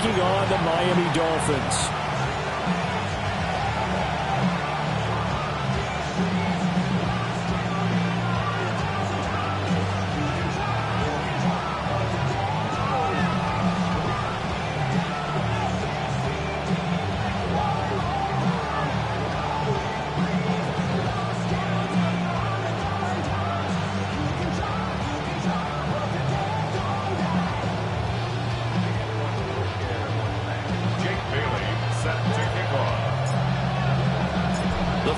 taking on the Miami Dolphins.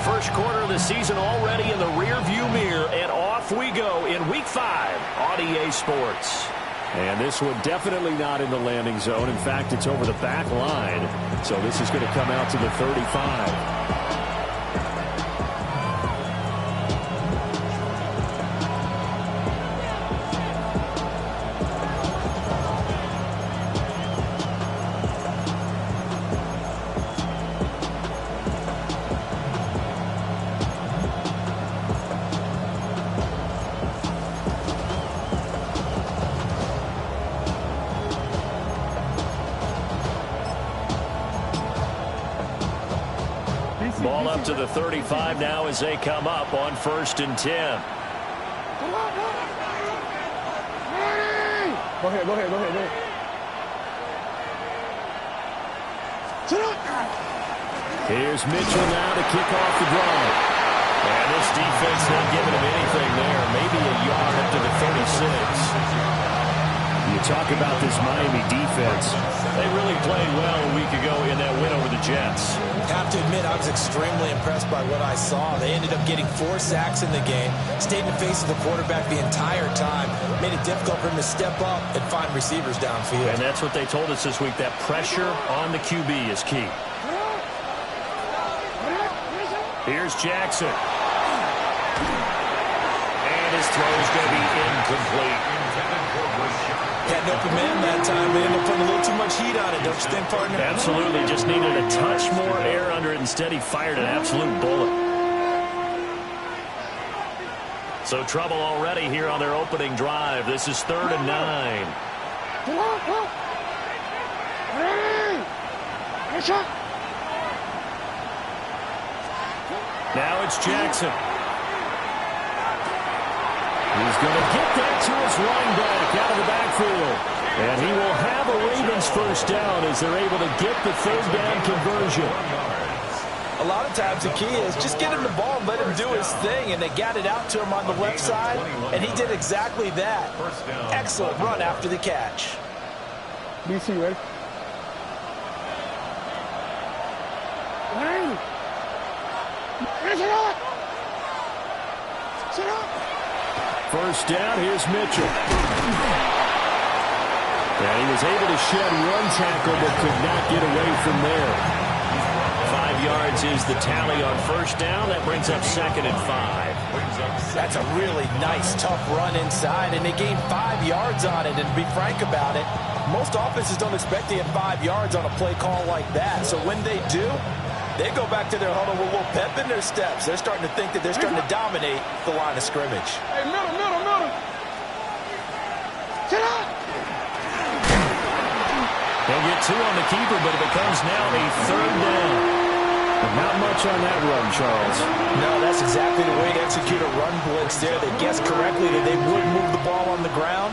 First quarter of the season already in the rear-view mirror, and off we go in Week 5 on EA Sports. And this one definitely not in the landing zone. In fact, it's over the back line. So this is going to come out to the 35. Ball up to the 35 now as they come up on 1st and 10. Go ahead. Here's Mitchell now to kick off the drive. And this defense not giving him anything there. Maybe a yard up to the 36. You talk about this Miami defense. They really played well a week ago in that win over the Jets. Have to admit, I was extremely impressed by what I saw. They ended up getting 4 sacks in the game, stayed in the face of the quarterback the entire time, made it difficult for him to step up and find receivers downfield. And that's what they told us this week, that pressure on the QB is key. Here's Jackson. And his throw is going to be incomplete. Had an open man that time. They ended up putting a little too much heat on it, don't you think, partner? Absolutely. Just needed a touch more air under it. Instead, he fired an absolute bullet. So trouble already here on their opening drive. This is 3rd and 9. Now it's Jackson. He's going to get that to his running back out of the backfield. And he will have a Ravens first down as they're able to get the 3rd down conversion. A lot of times the key is just get him the ball and let him do his thing. And they got it out to him on the left side, and he did exactly that. Excellent run after the catch. BC, ready? First down, here's Mitchell. And he was able to shed one tackle but could not get away from there. 5 yards is the tally on first down. That brings up 2nd and 5. That's a really nice, tough run inside, and they gained 5 yards on it. And to be frank about it, most offenses don't expect to get 5 yards on a play call like that. So when they do, they go back to their huddle with a little pep in their steps. They're starting to think that they're starting to dominate the line of scrimmage. Hey, middle. Sit up. They'll get 2 on the keeper, but it becomes now a 3rd down. But not much on that run, Charles. No, that's exactly the way to execute a run blitz there. They guessed correctly that they would move the ball on the ground,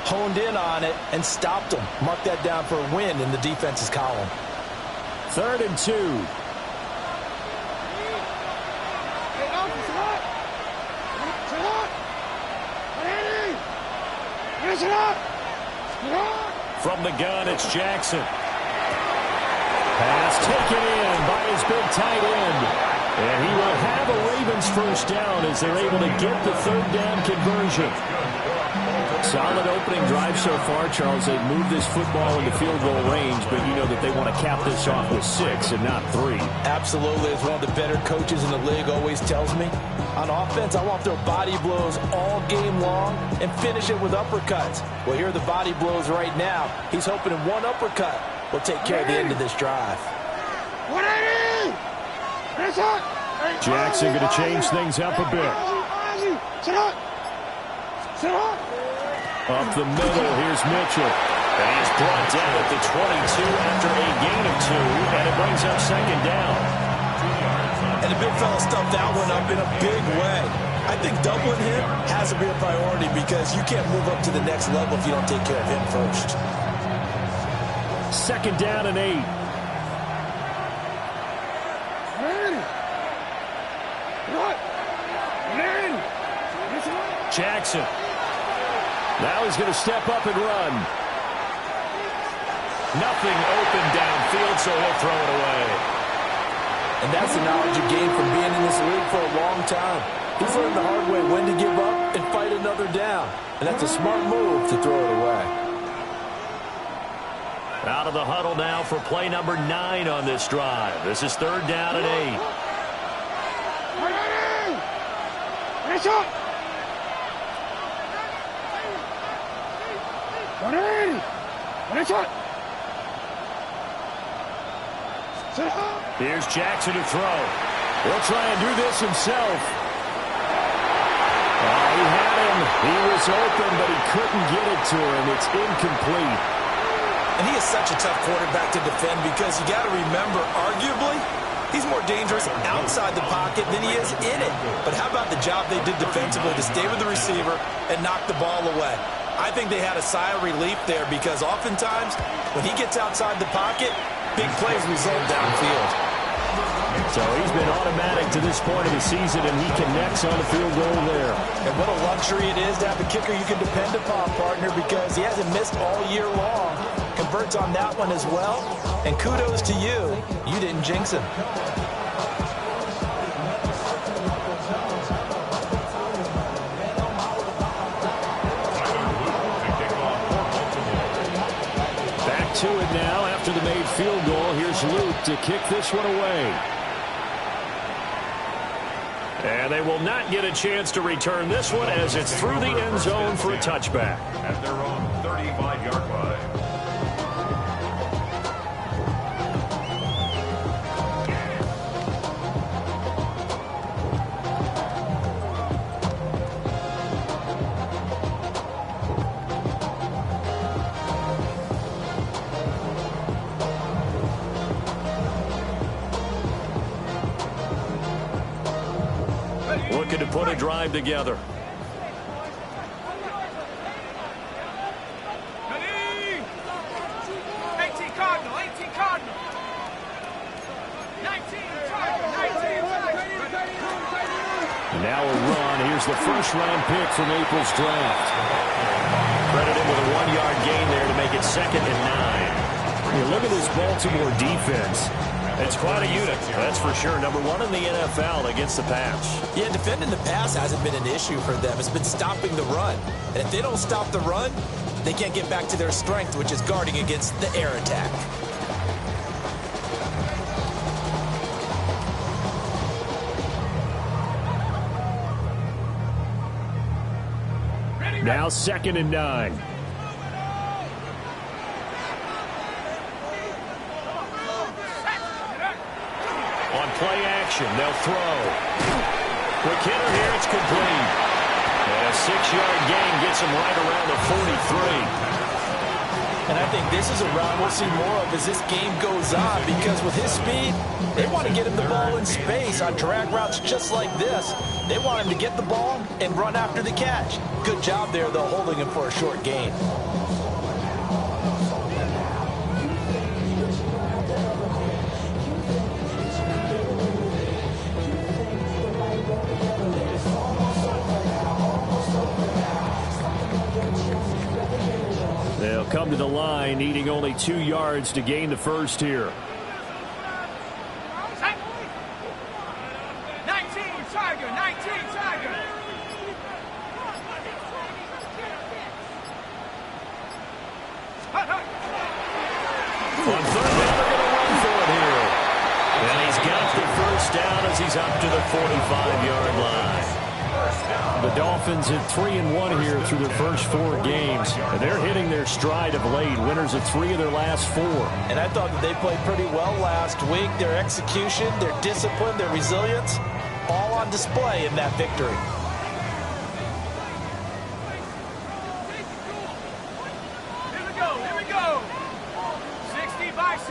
honed in on it, and stopped them. Mark that down for a win in the defense's column. 3rd and 2. From the gun, it's Jackson. Pass taken in by his big tight end. And he will have a Ravens first down as they're able to get the 3rd down conversion. Solid opening drive so far, Charles. They've moved this football into field goal range, but you know that they want to cap this off with 6 and not 3. Absolutely. As one of the better coaches in the league always tells me, on offense, I want their body blows all game long and finish it with uppercuts. Well, here are the body blows right now. He's hoping in one uppercut will take care of the end of this drive. Jackson going to change things up a bit. Up the middle, here's Mitchell. And he's brought down at the 22 after a gain of 2, and it brings up second down. And the big fella stuffed that one up in a big way. I think doubling him has to be a priority because you can't move up to the next level if you don't take care of him first. Second down and 8. Jackson. Now he's going to step up and run. Nothing open downfield, so he'll throw it away. And that's the knowledge you gain from being in this league for a long time. He's learned the hard way when to give up and fight another down. And that's a smart move to throw it away. Out of the huddle now for play number 9 on this drive. This is third down and 8. Here's Jackson to throw. He'll try and do this himself. He had him. He was open, but he couldn't get it to him. It's incomplete. And he is such a tough quarterback to defend because you got to remember, arguably, he's more dangerous outside the pocket than he is in it. But how about the job they did defensively to stay with the receiver and knock the ball away? I think they had a sigh of relief there because oftentimes when he gets outside the pocket, big plays result downfield. So he's been automatic to this point of the season, and he connects on the field goal there. And what a luxury it is to have a kicker you can depend upon, partner, because he hasn't missed all year long. Converts on that one as well. And kudos to you. You didn't jinx him. Back to it now after the made field goal. Here's Luke to kick this one away. And they will not get a chance to return this one as it's through the end zone for a touchback. At their own 35-yard line. Looking to put a drive together. And now a run. Here's the first-round pick from April's draft. Credit him with a 1-yard gain there to make it 2nd and 9. You look at this Baltimore defense. It's quite a unit, that's for sure. Number 1 in the NFL against the pass. Yeah, defending the pass hasn't been an issue for them. It's been stopping the run. And if they don't stop the run, they can't get back to their strength, which is guarding against the air attack. Now 2nd and 9. On play action, they'll throw. Quick hitter here, it's complete. And a 6-yard gain gets him right around the 43. And I think this is a route we'll see more of as this game goes on because with his speed, they want to get him the ball in space on drag routes just like this. They want him to get the ball and run after the catch. Good job there, though, holding him for a short gain. They'll come to the line, needing only 2 yards to gain the first here. 19 Tiger. On third down, they're going to run for it here. And he's got the first down as he's up to the 45-yard line. The Dolphins at 3-1 here through their first 4 games. And they're hitting their stride of late. Winners of 3 of their last 4. And I thought that they played pretty well last week. Their execution, their discipline, their resilience, all on display in that victory. Here we go. Now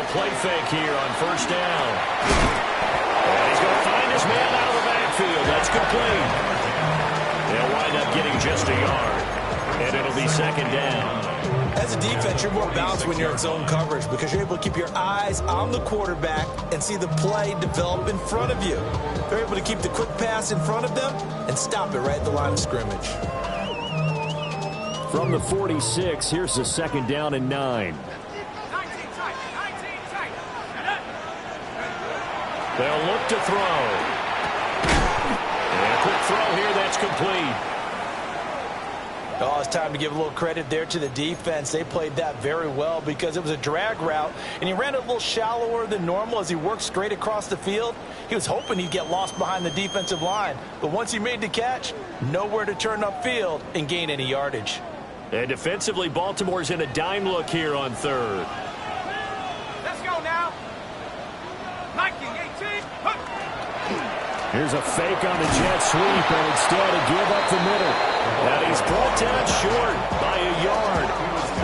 a play fake here on first down. And he's going to find his man out of the backfield. That's complete. They'll wind up getting just a yard. And it'll be second down. As a defense, you're more balanced when you're in zone coverage because you're able to keep your eyes on the quarterback and see the play develop in front of you. They're able to keep the quick pass in front of them and stop it right at the line of scrimmage. From the 46, here's the second down and 9. They'll look to throw. And a quick throw here, that's complete. Oh, it's time to give a little credit there to the defense. They played that very well because it was a drag route, and he ran it a little shallower than normal as he worked straight across the field. He was hoping he'd get lost behind the defensive line, but once he made the catch, nowhere to turn upfield and gain any yardage. And defensively, Baltimore's in a dime look here on third. Let's go now. 19, 18. Here's a fake on the jet sweep, and instead a give up the middle. And he's brought down short by a yard.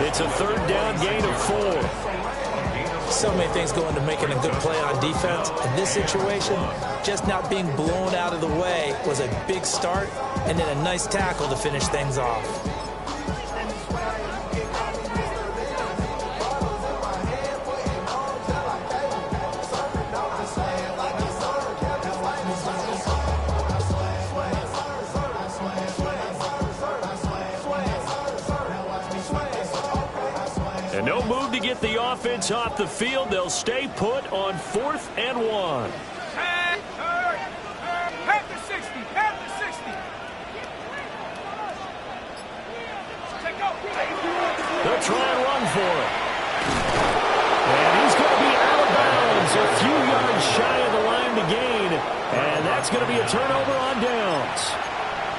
It's a third down gain of 4. So many things go into making a good play on defense. In this situation, just not being blown out of the way was a big start, and then a nice tackle to finish things off. And no move to get the offense off the field. They'll stay put on 4th and 1. Half the 60. Half the 60. They'll try and run for it. And he's going to be out of bounds, a few yards shy of the line to gain. And that's going to be a turnover on downs.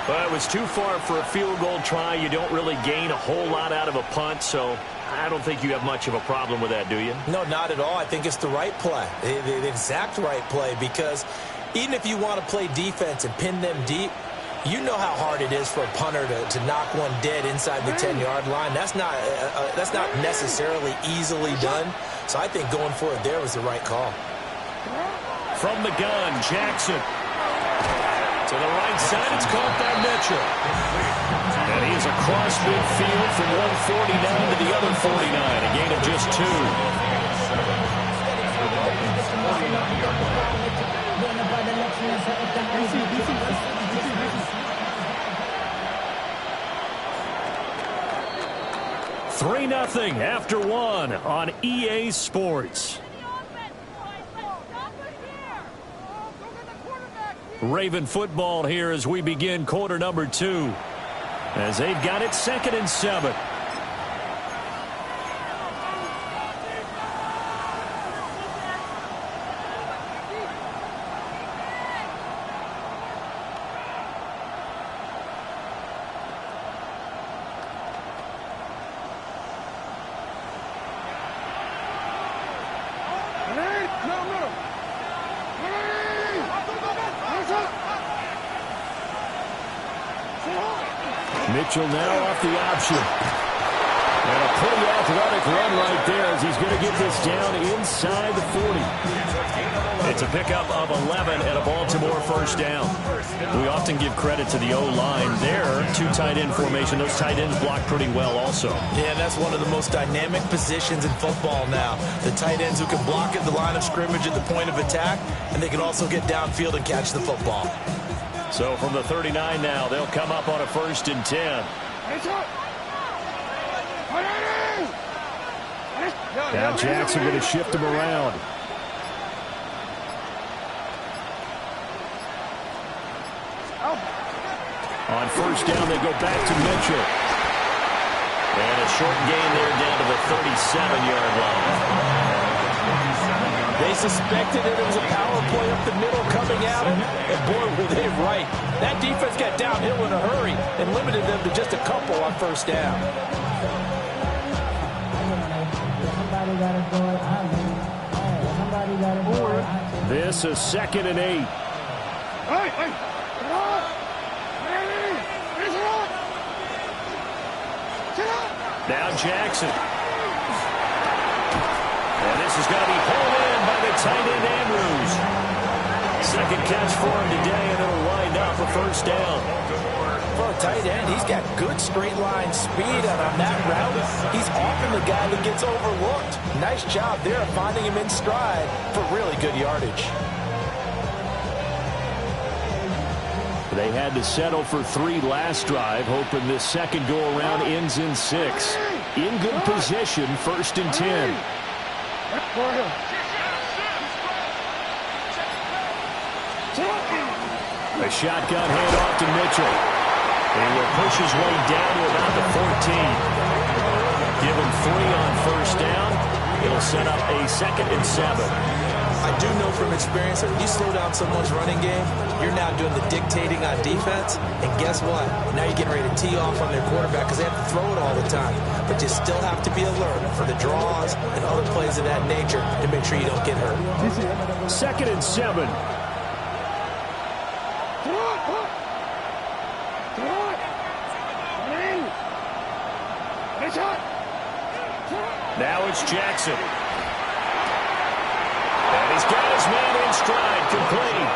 Well, it was too far for a field goal try. You don't really gain a whole lot out of a punt, so I don't think you have much of a problem with that, do you? No, not at all. I think it's the right play, the exact right play, because even if you want to play defense and pin them deep, you know how hard it is for a punter to knock one dead inside the 10-yard line. That's not necessarily easily done. So I think going for it there was the right call. From the gun, Jackson. To the right side, it's caught by Mitchell. And he is across midfield from 149 to the other 49, a gain of just 2. Three 0 after 1 on EA Sports. Raven football here as we begin quarter number 2. As they've got it 2nd and 7. Mitchell now off the option. And a pretty athletic run right there as he's going to get this down inside the 40. It's a pickup of 11 and a Baltimore first down. We often give credit to the O-line there. 2 tight end formation. Those tight ends block pretty well also. Yeah, that's one of the most dynamic positions in football now. The tight ends who can block at the line of scrimmage at the point of attack, and they can also get downfield and catch the football. So from the 39 now, they'll come up on a 1st and 10. Now Jackson going to shift him around. On 1st down, they go back to Mitchell. And a short gain there down to the 37-yard line. They suspected it was a power play up the middle coming at him, and boy, were they right. That defense got downhill in a hurry and limited them to just a couple on 1st down. This is 2nd and 8. Now Jackson. And this is going to be hauled in by the tight end Andrews. Second catch for him today, and it'll wind up a first down. For a tight end, he's got good straight line speed, and on that route, he's often the guy that gets overlooked. Nice job there of finding him in stride for really good yardage. They had to settle for 3 last drive, hoping this second go-around ends in 6. In good position, 1st and 10. A shotgun handoff to Mitchell. And will push his way down to about the 14. Give him 3 on first down. It'll set up a 2nd and 7. I do know from experience that when you slow down someone's running game, you're now doing the dictating on defense. And guess what? Now you're getting ready to tee off on their quarterback because they have to throw it all the time. But you still have to be alert for the draws and other plays of that nature to make sure you don't get hurt. 2nd and 7. Now it's Jackson. And he's got his man in stride, complete.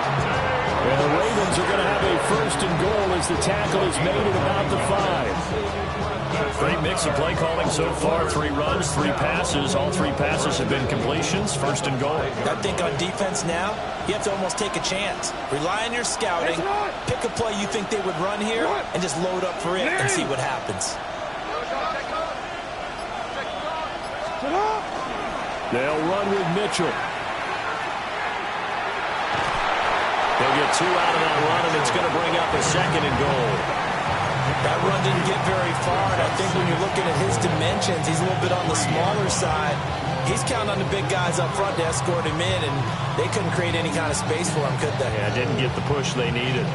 And the Ravens are going to have a 1st and goal as the tackle is made at about the 5. Great mix of play calling so far. 3 runs, 3 passes. All 3 passes have been completions. 1st and goal. I think on defense now, you have to almost take a chance. Rely on your scouting. Pick a play you think they would run here and just load up for it and see what happens. They'll run with Mitchell. They'll get 2 out of that run, and it's going to bring up a 2nd and goal. That run didn't get very far, and I think when you're looking at his dimensions, he's a little bit on the smaller side. He's counting on the big guys up front to escort him in, and they couldn't create any kind of space for him, could they? Yeah, didn't get the push they needed.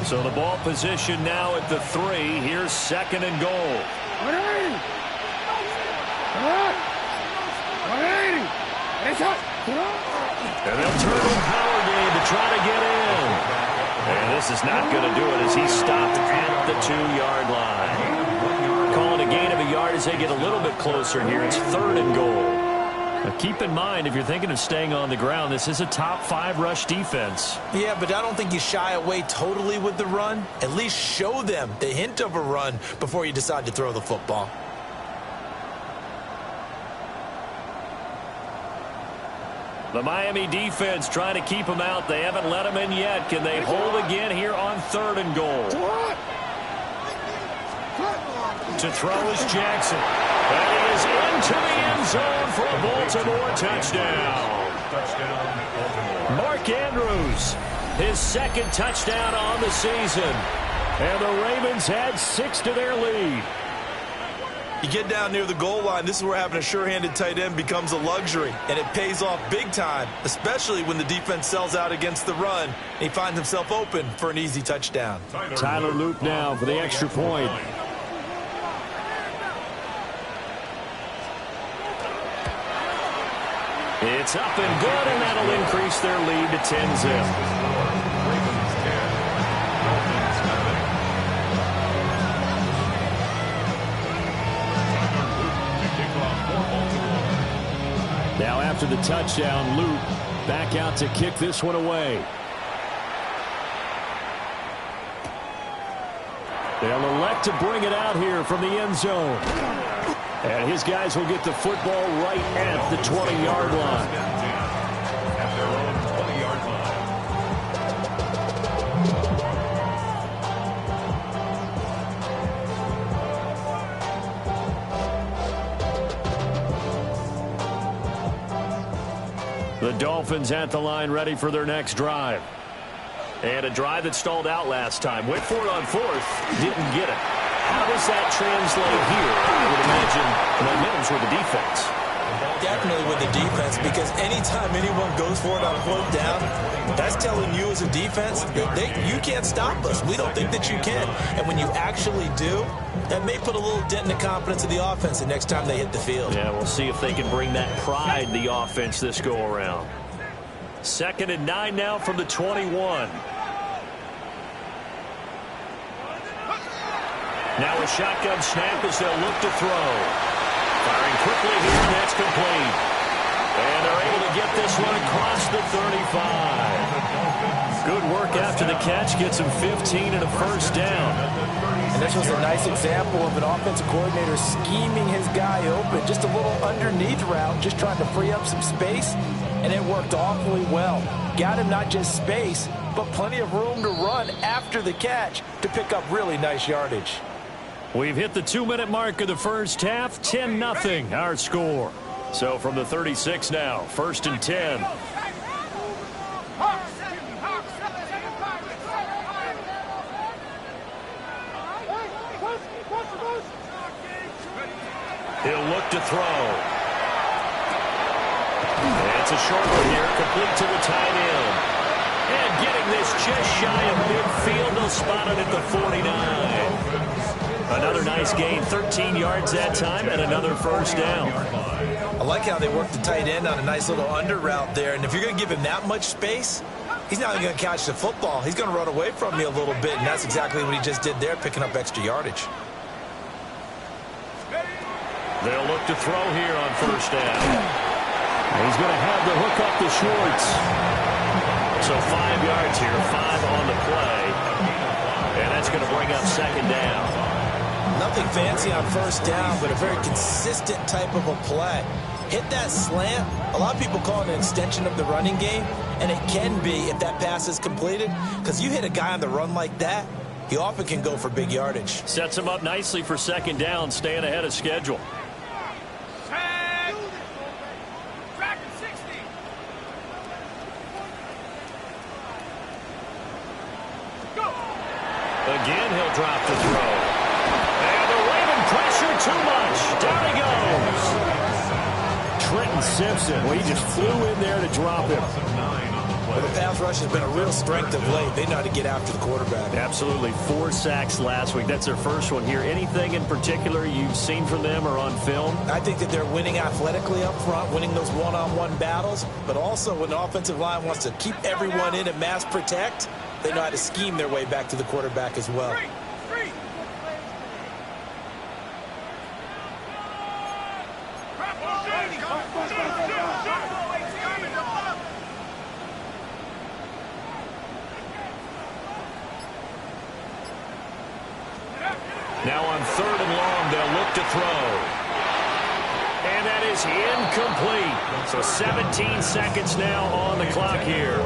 So the ball position now at the 3. Here's 2nd and goal. And they'll turn in power game to try to get in. And this is not going to do it as he stopped at the 2-yard line. Calling a gain of a yard as they get a little bit closer here. It's 3rd and goal. Now keep in mind, if you're thinking of staying on the ground, this is a top 5 rush defense. Yeah, but I don't think you shy away totally with the run. At least show them the hint of a run before you decide to throw the football. The Miami defense trying to keep him out. They haven't let him in yet. Can they hold again here on 3rd and goal? To throw is Jackson. And he is into the end zone for a Baltimore touchdown. Mark Andrews, his 2nd touchdown on the season. And the Ravens add 6 to their lead. You get down near the goal line, this is where having a sure-handed tight end becomes a luxury, and it pays off big time, especially when the defense sells out against the run, and he finds himself open for an easy touchdown. Tyler Luke now for the extra point. It's up and good, and that'll increase their lead to 10-zip. Now after the touchdown, Luke back out to kick this one away. They'll elect to bring it out here from the end zone. And his guys will get the football right at the 20-yard line. At their own 20-yard line. The Dolphins at the line ready for their next drive. And a drive that stalled out last time. Went for it on 4th. Didn't get it. How does that translate here? I would imagine momentum's with the defense. Definitely with the defense, because anytime anyone goes for it on 4th down, that's telling you as a defense that you can't stop us. We don't think that you can. And when you actually do, that may put a little dent in the confidence of the offense the next time they hit the field. Yeah, we'll see if they can bring that pride to the offense this go-around. 2nd and 9 now from the 21. Now a shotgun snap as they'll look to throw. Firing quickly here, that's complete. And they're able to get this one across the 35. Good work after the catch. Gets him 15 and a first down. And this was a nice example of an offensive coordinator scheming his guy open. Just a little underneath route, just trying to free up some space. And it worked awfully well. Got him not just space, but plenty of room to run after the catch to pick up really nice yardage. We've hit the 2-minute mark of the first half. 10-0 our score. So from the 36 now, 1st and 10. He'll look to throw. It's a short one here, complete to the tight end. And getting this just shy of midfield, they'll spot it at the 49. Another nice gain, 13 yards that time, and another first down. I like how they work the tight end on a nice little under route there. And if you're going to give him that much space, he's not even going to catch the football. He's going to run away from you a little bit, and that's exactly what he just did there, picking up extra yardage. They'll look to throw here on first down. He's going to have the hook up the shorts. So 5 yards here, 5 on the play. And that's going to bring up 2nd down. Nothing fancy on first down, but a very consistent type of a play. Hit that slant. A lot of people call it an extension of the running game, and it can be if that pass is completed, because you hit a guy on the run like that, he often can go for big yardage. Sets him up nicely for 2nd down, staying ahead of schedule. Again, he'll drop the throw. And the Raven pressure too much. Down he goes. Trenton Simpson, well, he just flew in there to drop him. Well, the pass rush has been a real strength of late. They know how to get after the quarterback. Absolutely. 4 sacks last week. That's their first one here. Anything in particular you've seen from them or on film? I think that they're winning athletically up front, winning those one-on-one battles, but also when the offensive line wants to keep everyone in and mass protect, they know how to scheme their way back to the quarterback as well. Now on 3rd and long, they'll look to throw. And that is incomplete. So 17 seconds now on the clock here.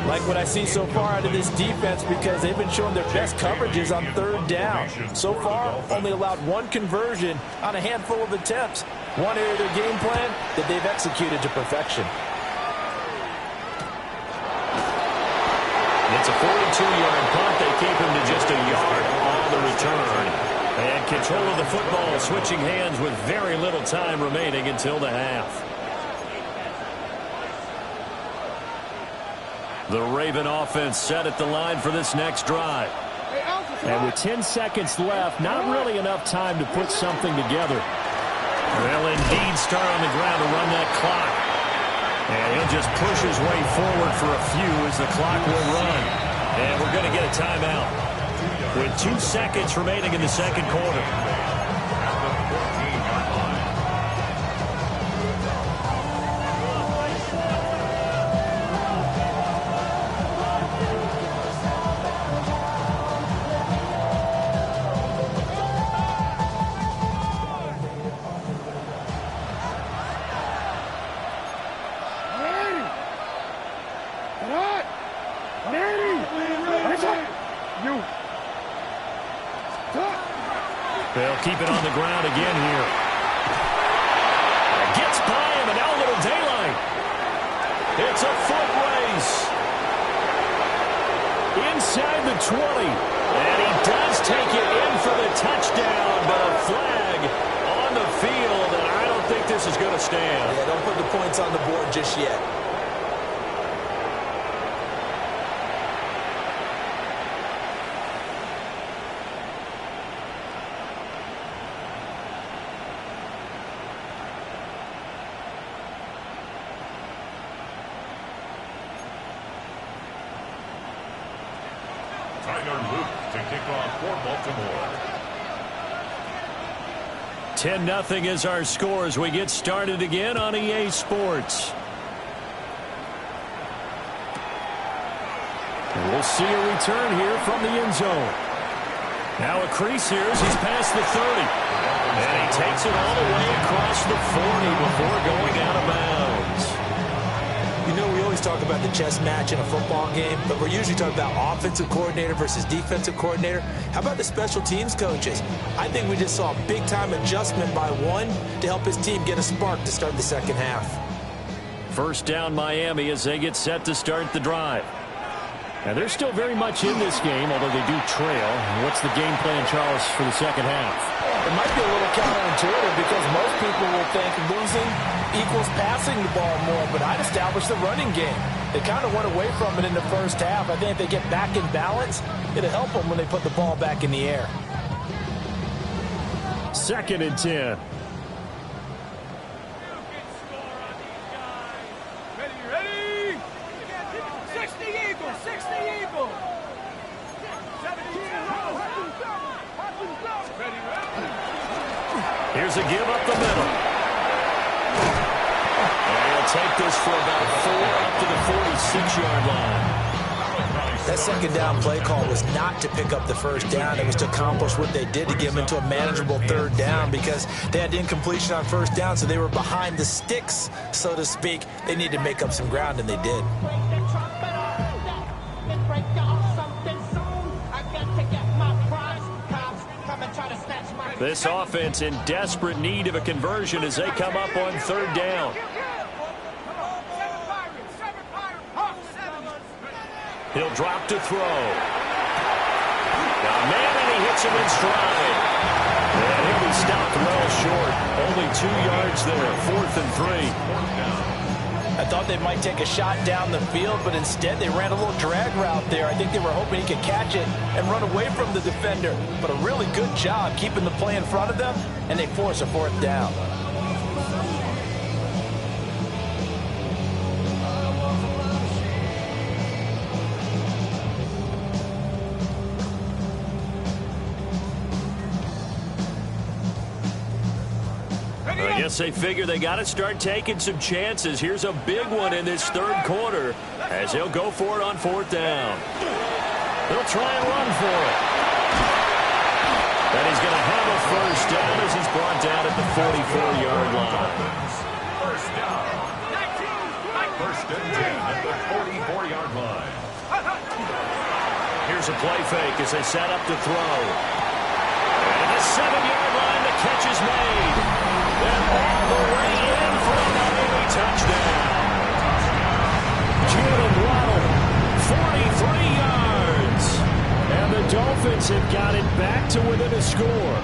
Like what I see so far out of this defense, because they've been showing their best coverages on 3rd down. So far, only allowed 1 conversion on a handful of attempts. One area of their game plan that they've executed to perfection. It's a 42-yard punt. They keep him to just a yard on the return. And control of the football switching hands with very little time remaining until the half. The Raven offense set at the line for this next drive. And with 10 seconds left, not really enough time to put something together. They'll indeed start on the ground to run that clock. And he'll just push his way forward for a few as the clock will run. And we're going to get a timeout with 2 seconds remaining in the 2nd quarter. They'll keep it on the ground again here. Gets by him, and now a little daylight. It's a foot race. Inside the 20. And he does take it in for the touchdown, but a flag on the field, and I don't think this is going to stand. Yeah, don't put the points on the board just yet. Tyler Luke to kick off for Baltimore. 10-0 is our score as we get started again on EA Sports. And we'll see a return here from the end zone. Now a crease here as he's past the 30. And he takes it all the way across the 40 before going out of bounds. You know, we always talk about the chess match in a football game, but we're usually talking about offensive coordinator versus defensive coordinator. How about the special teams coaches? I think we just saw a big-time adjustment by one to help his team get a spark to start the second half. First down Miami as they get set to start the drive. And they're still very much in this game, although they do trail. What's the game plan, Charles, for the second half? It might be a little counterintuitive because most people will think losing equals passing the ball more, but I'd establish the running game. They kind of went away from it in the first half. I think if they get back in balance, it'll help them when they put the ball back in the air. 2nd and 10. Ready? 60 Eagles, 60 Eagles. 72. Ready? Here's a give up the middle. And he'll take this for about 4 up to the 46-yard line. That second down play call was not to pick up the first down. It was to accomplish what they did to get them into a manageable third down because they had incompletion on first down, so they were behind the sticks, so to speak. They needed to make up some ground, and they did. This offense in desperate need of a conversion as they come up on third down. He'll drop to throw. Now man, and he hits him in stride. And he'll be stopped well short. Only 2 yards there, 4th and 3. I thought they might take a shot down the field, but instead they ran a little drag route there. I think they were hoping he could catch it and run away from the defender. But a really good job keeping the play in front of them, and they force a 4th down. I guess they figure they got to start taking some chances. Here's a big one in this third quarter as he'll go for it on 4th down. They'll try and run for it. And he's going to have a first down as he's brought down at the 44-yard line. First down. First and 10 at the 44-yard line. Here's a play fake as they set up to throw. And at the 7-yard line, the catch is made. And all the way in for a Miami touchdown. Jalen Waddle, 43 yards. And the Dolphins have got it back to within a score.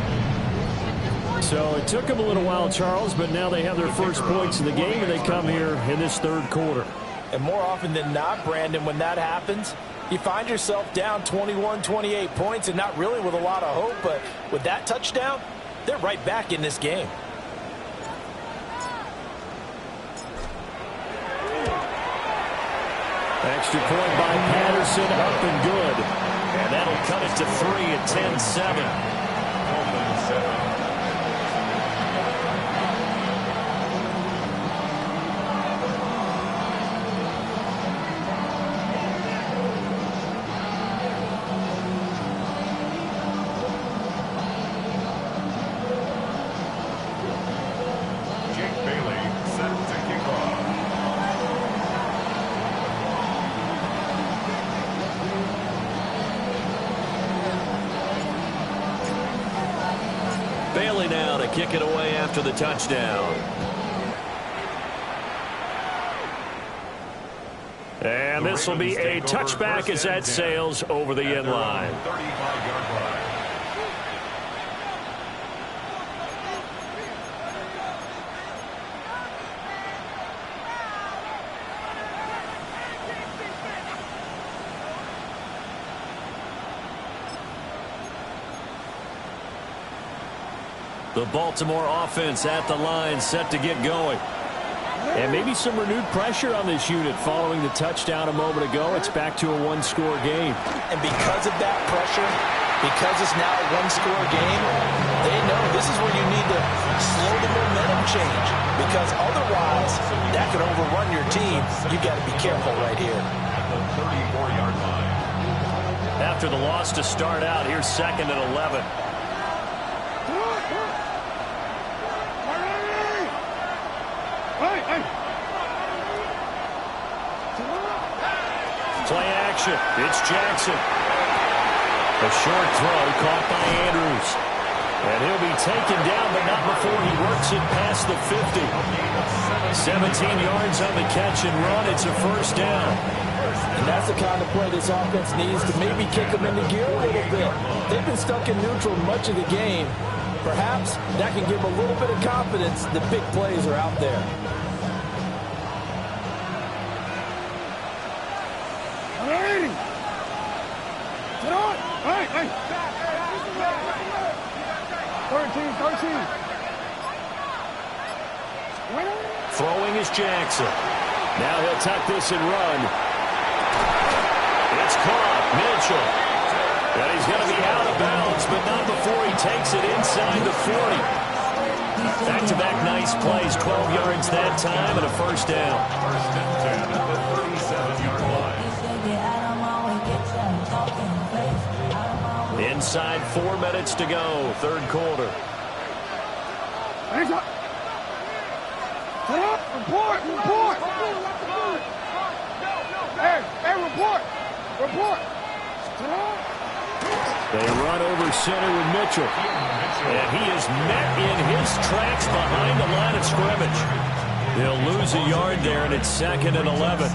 So it took them a little while, Charles, but now they have their first points in the game, and they come here in this third quarter. And more often than not, Brandon, when that happens, you find yourself down 21, 28 points and not really with a lot of hope, but with that touchdown, they're right back in this game. Extra point by Patterson, up and good. And that'll cut it to 3 at 10-7. Bailey now to kick it away after the touchdown. And this will be a touchback as that sails over the end line. 35-yard line. The Baltimore offense at the line, set to get going. And maybe some renewed pressure on this unit following the touchdown a moment ago. It's back to a one-score game. And because of that pressure, because it's now a one-score game, they know this is where you need to slow the momentum change. Because otherwise, that could overrun your team. You've got to be careful right here. At the 34-yard line. After the loss to start out, here's 2nd and 11. Play action. It's Jackson. A short throw caught by Andrews. And he'll be taken down, but not before he works it past the 50. 17 yards on the catch and run. It's a first down. And that's the kind of play this offense needs to maybe kick them into gear a little bit. They've been stuck in neutral much of the game. Perhaps that can give them a little bit of confidence that big plays are out there. Throwing is Jackson. Now he'll tuck this and run. It's caught. Mitchell. And he's going to be out of bounds, but not before he takes it inside the 40. Back-to-back nice plays. 12 yards that time and a first down. First and 10 at the 37-yard line. Inside 4 minutes to go. Third quarter. Report! Report! Hey, report! Report! They run over center with Mitchell. And he is met in his tracks behind the line of scrimmage. They'll lose a yard there, and it's 2nd and 11.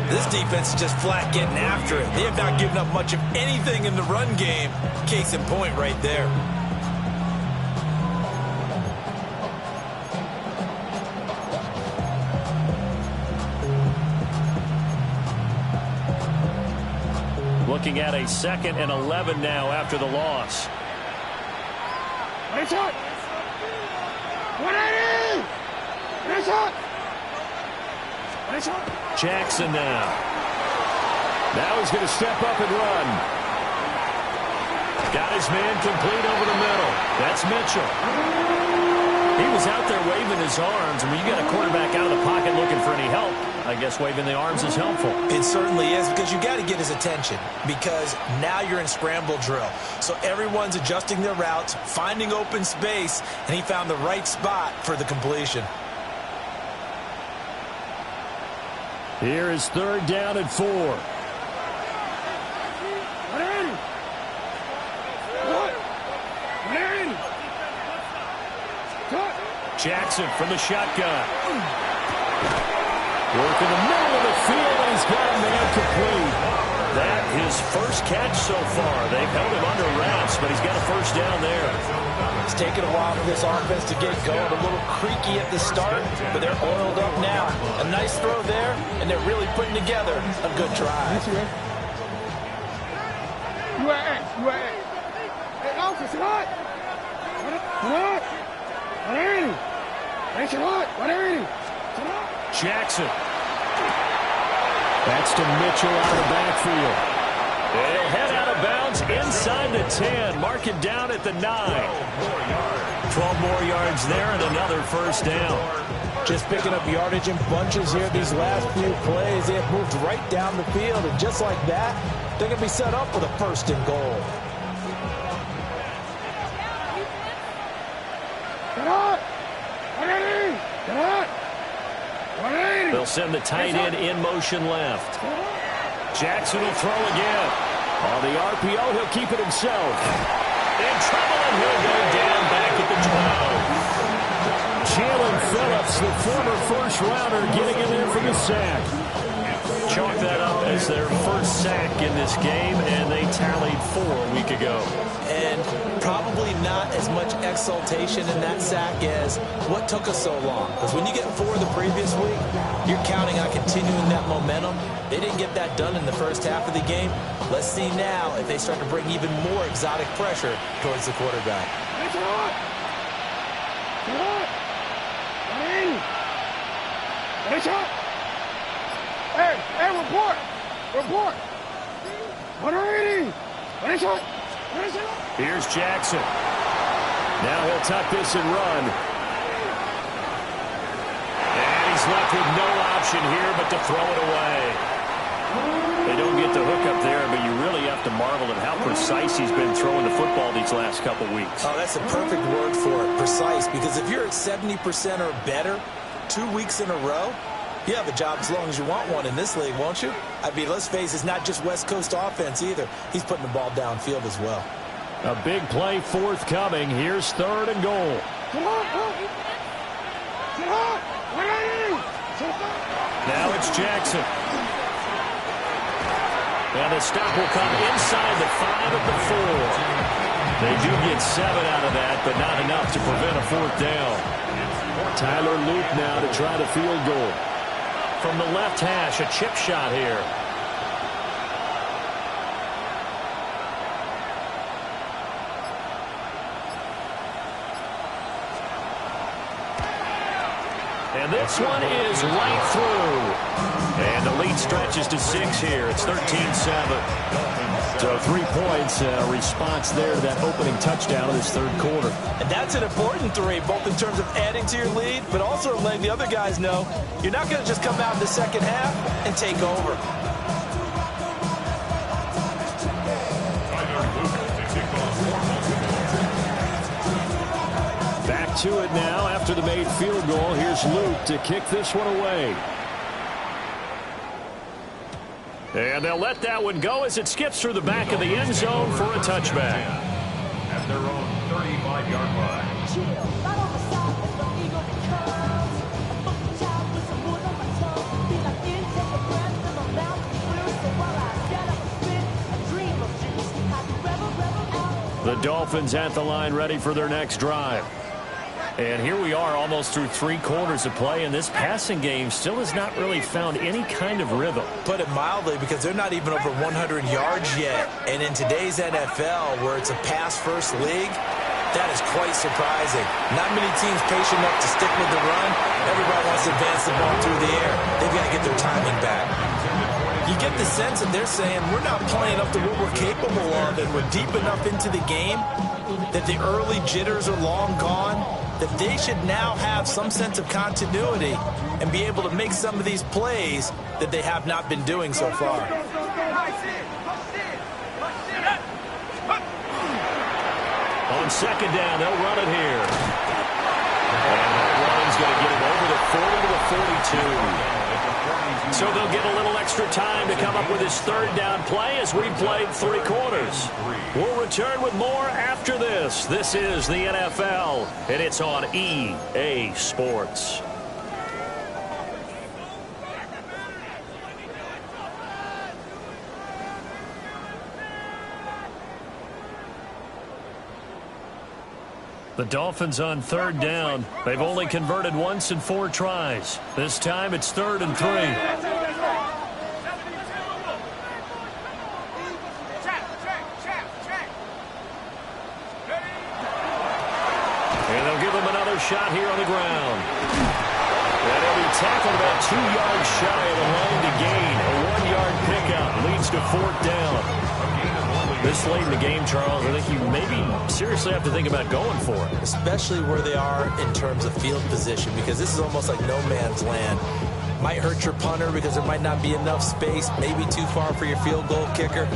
This defense is just flat getting after it. They have not given up much of anything in the run game. Case in point right there. Looking at a 2nd and 11 now after the loss. It's up! 180! It's up! It's up! Jackson now. Now he's going to step up and run. Got his man complete over the middle. That's Mitchell. He was out there waving his arms. And when you got a quarterback out of the pocket looking for any help, I guess waving the arms is helpful. It certainly is, because you got to get his attention, because now you're in scramble drill. So everyone's adjusting their routes, finding open space, and he found the right spot for the completion. Here is 3rd down and 4. Jackson from the shotgun. Work in the middle of the field, and he's got a man complete. That his first catch so far. They've held him under wraps, but he's got a first down there. It's taken a while for this offense to get going. A little creaky at the start, but they're oiled up now. A nice throw there, and they're really putting together a good drive. Hey, officer, what? What? Jackson. That's to Mitchell out of the backfield. They'll head out of bounds inside the 10. Mark it down at the 9. 12 more yards there and another first down. Just picking up yardage in bunches here these last few plays. They have moved right down the field, and just like that, they're going to be set up with a 1st and goal. They'll send the tight end in motion left. Jackson will throw again. On the RPO, he'll keep it himself. In trouble, and he'll go down back at the 12. Jalen Phillips, the former first-rounder, getting in there for the sack. Chalk that up as their first sack in this game, and they tallied 4 a week ago. And probably not as much exultation in that sack as what took us so long. Because when you get 4 the previous week, you're counting on continuing that momentum. They didn't get that done in the first half of the game. Let's see now if they start to bring even more exotic pressure towards the quarterback. Finish up. Hey, report. Report. 180. Finish up. Finish it up. Here's Jackson. Now he'll tuck this and run. And he's left with no option here but to throw it away. They don't get the hook up there, but you really have to marvel at how precise he's been throwing the football these last couple weeks. Oh, that's a perfect word for it, precise, because if you're at 70% or better 2 weeks in a row, you have a job as long as you want one in this league, won't you? I mean, let's face it, it's not just West Coast offense either. He's putting the ball downfield as well. A big play forthcoming. Here's 3rd and goal. Come on. Come on. 180. Now it's Jackson. And the stop will come inside the 5 at the 4. They do get 7 out of that, but not enough to prevent a 4th down. Tyler Luke now to try the field goal. From the left hash, a chip shot here. And this one is right through. And the lead stretches to 6 here. It's 13-7. So 3 points, response there to that opening touchdown of this 3rd quarter. And that's an important 3, both in terms of adding to your lead, but also letting the other guys know you're not going to just come out in the second half and take over. Back to it now after the made field goal. Here's Luke to kick this one away. And they'll let that one go as it skips through the back of the end zone for a touchback. At their own 35-yard line. The Dolphins at the line ready for their next drive. And here we are almost through 3 quarters of play, and this passing game still has not really found any kind of rhythm. Put it mildly, because they're not even over 100 yards yet. And in today's NFL, where it's a pass-first league, that is quite surprising. Not many teams patient enough to stick with the run. Everybody wants to advance the ball through the air. They've got to get their timing back. You get the sense that they're saying we're not playing up to what we're capable of, and we're deep enough into the game that the early jitters are long gone, that they should now have some sense of continuity and be able to make some of these plays that they have not been doing so far. On 2nd down, they'll run it here. And that run's going to get him over the 40 to the 42. So they'll get a little extra time to come up with his 3rd down play as we've played 3 quarters. We'll return with more after this. This is the NFL, and it's on EA Sports. The Dolphins on 3rd down. They've only converted once in 4 tries. This time it's 3rd and 3. And they'll give him another shot here on the ground. And he'll be tackled about 2 yards shy of the line to gain. A 1-yard pickup leads to 4th down. This late in the game, Charles, I think you maybe seriously have to think about going for it. Especially where they are in terms of field position, because this is almost like no man's land. Might hurt your punter because there might not be enough space, maybe too far for your field goal kicker.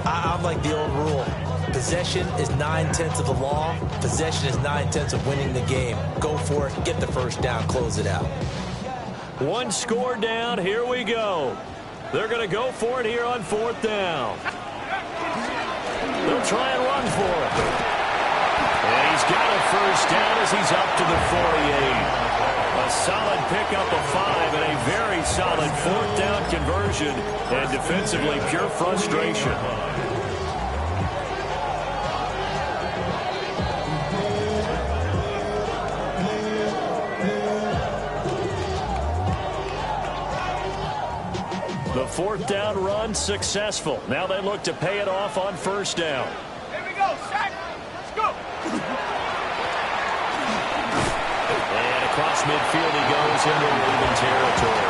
I'm like the old rule. Possession is 9/10 of the law. Possession is 9/10 of winning the game. Go for it, get the 1st down, close it out. 1 score down, here we go. They're going to go for it here on 4th down. They'll try and run for it. And he's got a 1st down as he's up to the 48. A solid pickup of 5 and a very solid 4th down conversion. And defensively, pure frustration. The 4th down run successful. Now they look to pay it off on 1st down. Here we go, Shaq. Let's go. And across midfield he goes us into Raven territory.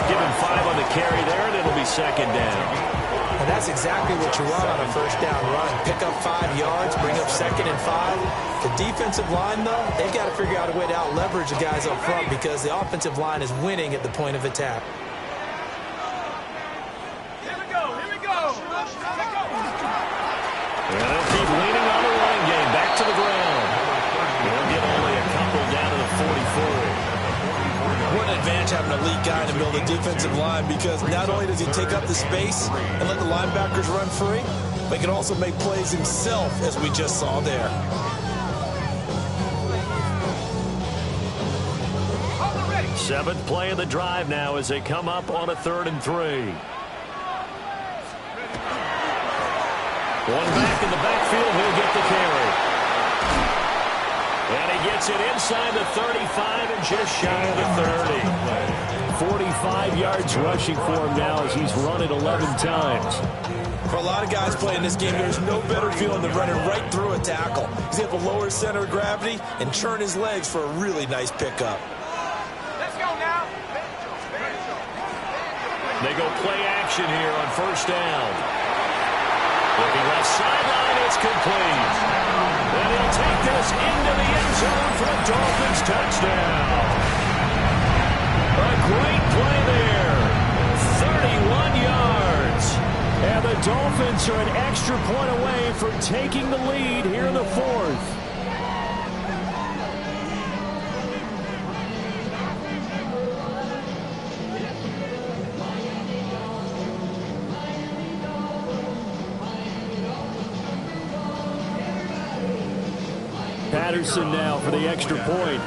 Give him 5 on the carry there, and it'll be second down. And that's exactly what you want on a first down run. Pick up 5 yards, bring up 2nd and 5. The defensive line, though, they've got to figure out a way to out-leverage the guys up front because the offensive line is winning at the point of attack. Here we go. And they'll keep leaning on the running game. Back to the ground. They'll get only a couple down to the 44. What an advantage having a elite guy in the middle of the defensive line because not only does he take up the space and let the linebackers run free, but he can also make plays himself, as we just saw there. Seventh play of the drive now as they come up on a 3rd and 3. One back in the backfield, he'll get the carry. And he gets it inside the 35 and just shy of the 30. 45 yards rushing for him now as he's run it 11 times. For a lot of guys playing this game, there's no better feeling than running right through a tackle. He's able to lower his center of gravity and turn his legs for a really nice pickup. Let's go now. They go play action here on first down. Looking left sideline, it's complete. And he'll take this into the end zone for a Dolphins touchdown. A great play there. 31 yards. And the Dolphins are an extra point away from taking the lead here in the 4th. Patterson now for the extra point.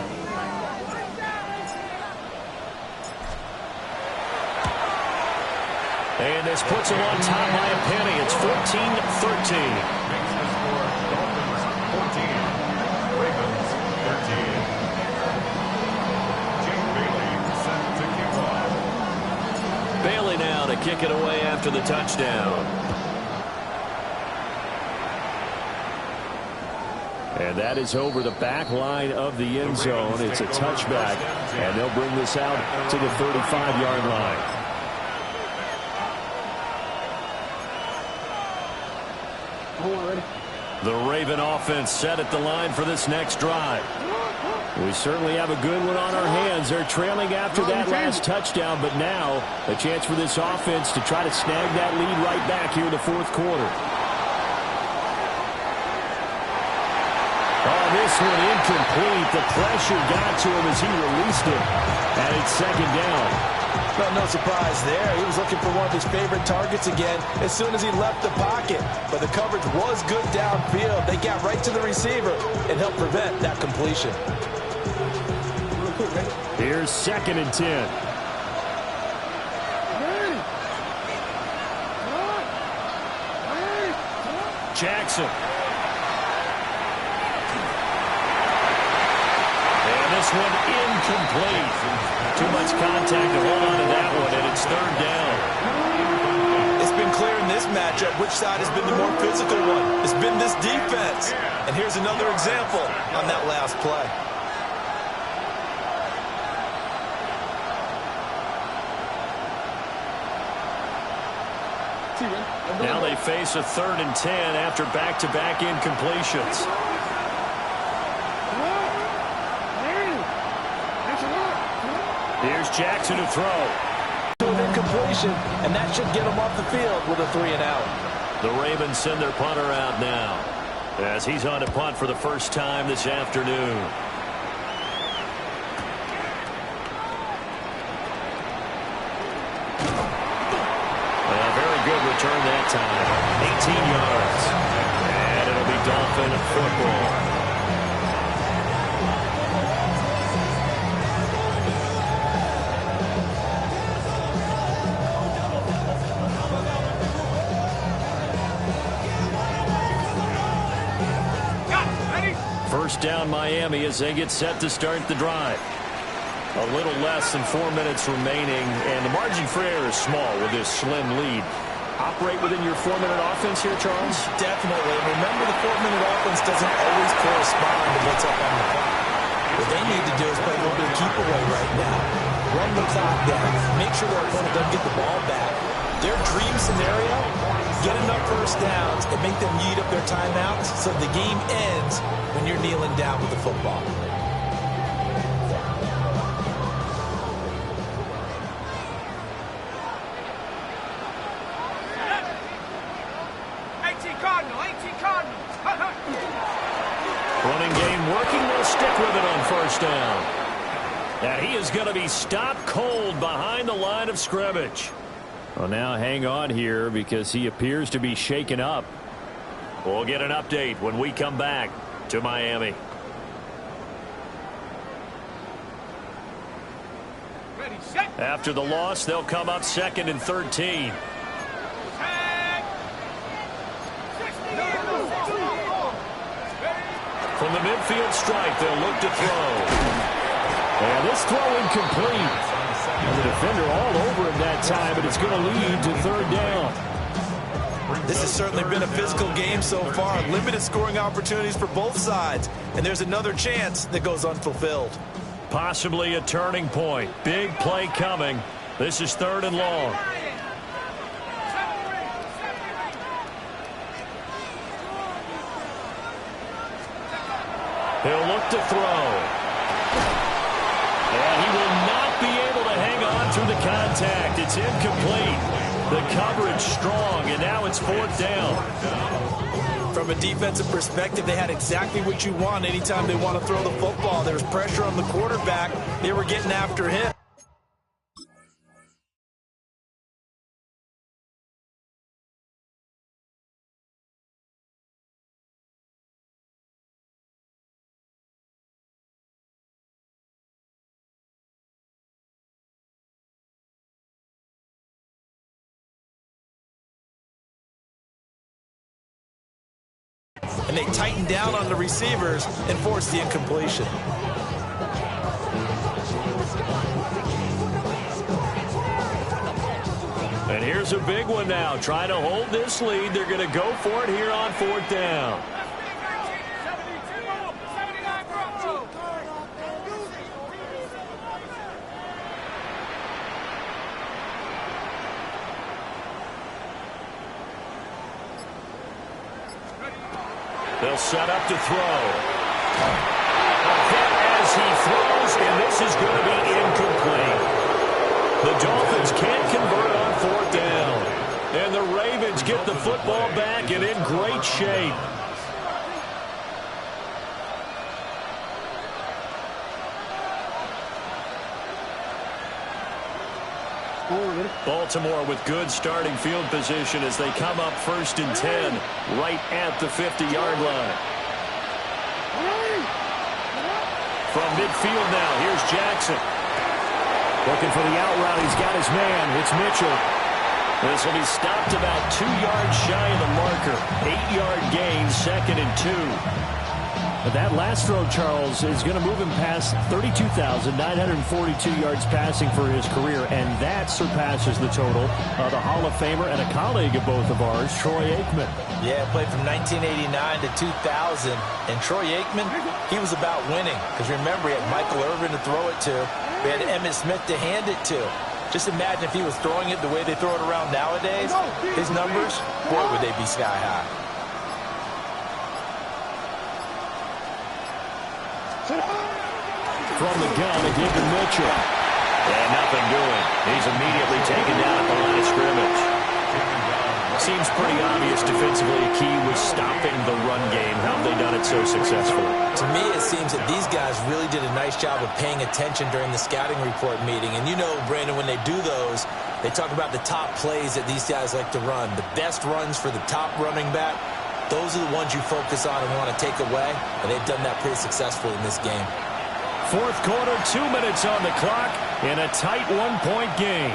And this puts him on top by a penny. It's 14-13. Bailey now to kick it away after the touchdown. And that is over the back line of the end zone. It's a touchback, and they'll bring this out to the 35-yard line. The Raven offense set at the line for this next drive. We certainly have a good one on our hands. They're trailing after that last touchdown, but now a chance for this offense to try to snag that lead right back here in the 4th quarter. Oh, this one incomplete. The pressure got to him as he released it. And it's second down. Well, no surprise there. He was looking for one of his favorite targets again as soon as he left the pocket. But the coverage was good downfield. They got right to the receiver and helped prevent that completion. Here's 2nd and 10. Jackson. This one incomplete. Too much contact to hold on to that one, and it's 3rd down. It's been clear in this matchup which side has been the more physical one. It's been this defense. And here's another example on that last play. Now they face a 3rd and 10 after back-to-back incompletions. Here's Jackson to throw. Incompletion, and that should get him off the field with a 3 and out. The Ravens send their punter out now as he's on to punt for the first time this afternoon. A very good return that time. 18 yards. And it'll be Dolphin football. First down Miami as they get set to start the drive. A little less than 4 minutes remaining, and the margin for error is small with this slim lead. Operate within your 4-minute offense here, Charles? Definitely. Remember, the 4-minute offense doesn't always correspond to what's up on the clock. What they need to do is play a little bit of keep away right now. Run the clock down. Make sure their opponent doesn't get the ball back. Their dream scenario, get enough first downs and make them eat up their timeouts so the game ends when you're kneeling down with the football. Running game working. They'll stick with it on first down. And he is going to be stopped cold behind the line of scrimmage. Well, now hang on here because he appears to be shaken up. We'll get an update when we come back to Miami. After the loss, they'll come up 2nd and 13. From the midfield stripe, they'll look to throw. And this throw incomplete. And the defender all over him that time, but it's going to lead to 3rd down. This has certainly been a physical game so far. Limited scoring opportunities for both sides. And there's another chance that goes unfulfilled. Possibly a turning point. Big play coming. This is 3rd and long. He'll look to throw. And he will not be able to hang on through the contact. It's incomplete. The coverage strong, and now it's 4th down. From a defensive perspective, they had exactly what you want anytime they want to throw the football. There was pressure on the quarterback. They were getting after him. And they tightened down on the receivers and forced the incompletion. And here's a big one now. Trying to hold this lead. They're going to go for it here on 4th down. They'll set up to throw. Again as he throws, and this is going to be incomplete. The Dolphins can't convert on 4th down. And the Ravens get the football back and in great shape. Baltimore with good starting field position as they come up 1st and 10 right at the 50-yard line. From midfield now, here's Jackson. Looking for the out route. He's got his man. It's Mitchell. This will be stopped about 2 yards shy of the marker. 8-yard gain, 2nd and 2. But that last throw, Charles, is going to move him past 32,942 yards passing for his career, and that surpasses the total of the Hall of Famer and a colleague of both of ours, Troy Aikman. Yeah, played from 1989 to 2000, and Troy Aikman, he was about winning. Because remember, he had Michael Irvin to throw it to. We had Emmitt Smith to hand it to. Just imagine if he was throwing it the way they throw it around nowadays, his numbers, boy, would they be sky high. From the gun, again to Mitchell. And nothing doing. He's immediately taken down at the line of scrimmage. Seems pretty obvious defensively a key was stopping the run game. How have they done it so successfully? To me, it seems that these guys really did a nice job of paying attention during the scouting report meeting. And you know, Brandon, when they do those, they talk about the top plays that these guys like to run. The best runs for the top running back, those are the ones you focus on and want to take away. And they've done that pretty successfully in this game. 4th quarter, 2 minutes on the clock in a tight 1-point game.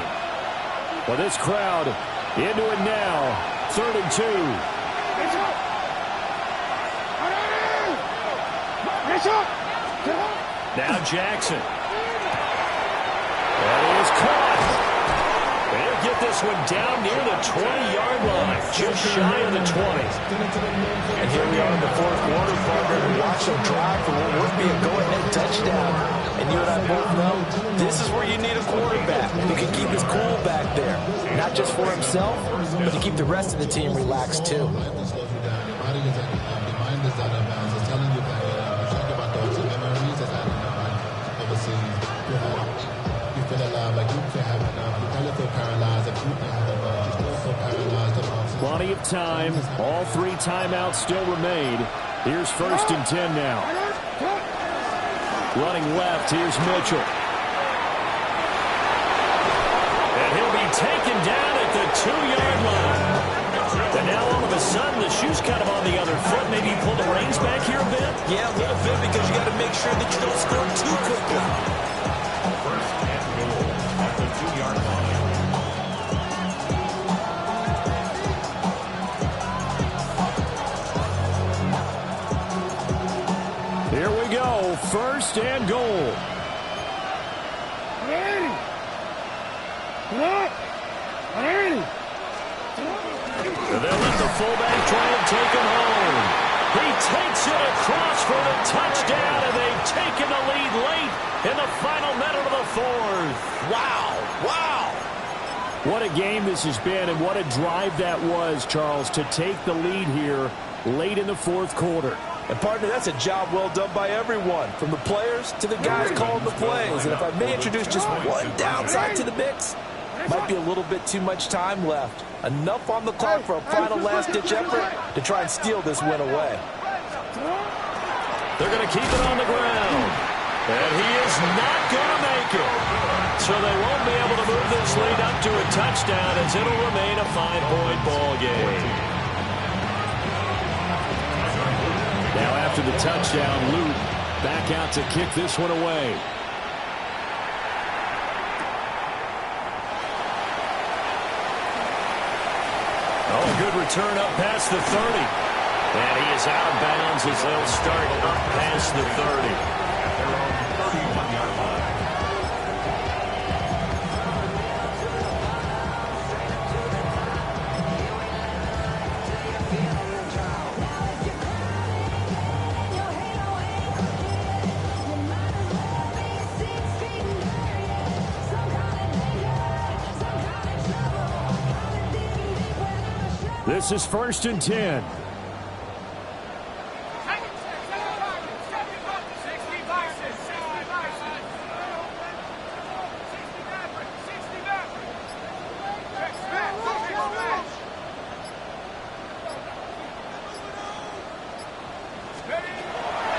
Well, this crowd into it now. 3rd and 2. Now Jackson. That is caught. They'll get this one down near the 20-yard line, just shy of the 20. And here we are in the fourth quarter, partner, and watch them drive for what would be a go-ahead touchdown. And you and I both know this is where you need a quarterback who can keep his cool back there, not just for himself, but to keep the rest of the team relaxed too. Plenty of time. All 3 timeouts still remain. Here's 1st and 10 now. Running left, here's Mitchell. And he'll be taken down at the 2-yard line. And now all of a sudden, the shoe's kind of on the other foot. Maybe you pull the reins back here a bit? Yeah, a little bit, because you got to make sure that you don't score too quickly. First and goal at the 2-yard line. Here we go. 1st and goal. And they'll let the fullback try and take him home. He takes it across for the touchdown, and they've taken the lead late in the final minute of the 4th. Wow, wow. What a game this has been, and what a drive that was, Charles, to take the lead here late in the 4th quarter. And, partner, that's a job well done by everyone, from the players to the guys calling the plays. And if I may introduce just one downside to the mix, might be a little bit too much time left. Enough on the clock for a final last-ditch effort to try and steal this win away. They're going to keep it on the ground. And he is not going to make it. So they won't be able to move this lead up to a touchdown, as it'll remain a 5-point ball game. Now after the touchdown, Luke back out to kick this one away. Oh, good return up past the 30. And he is out of bounds as they'll start up past the 30. They're on the 31-yard line. This is 1st and 10.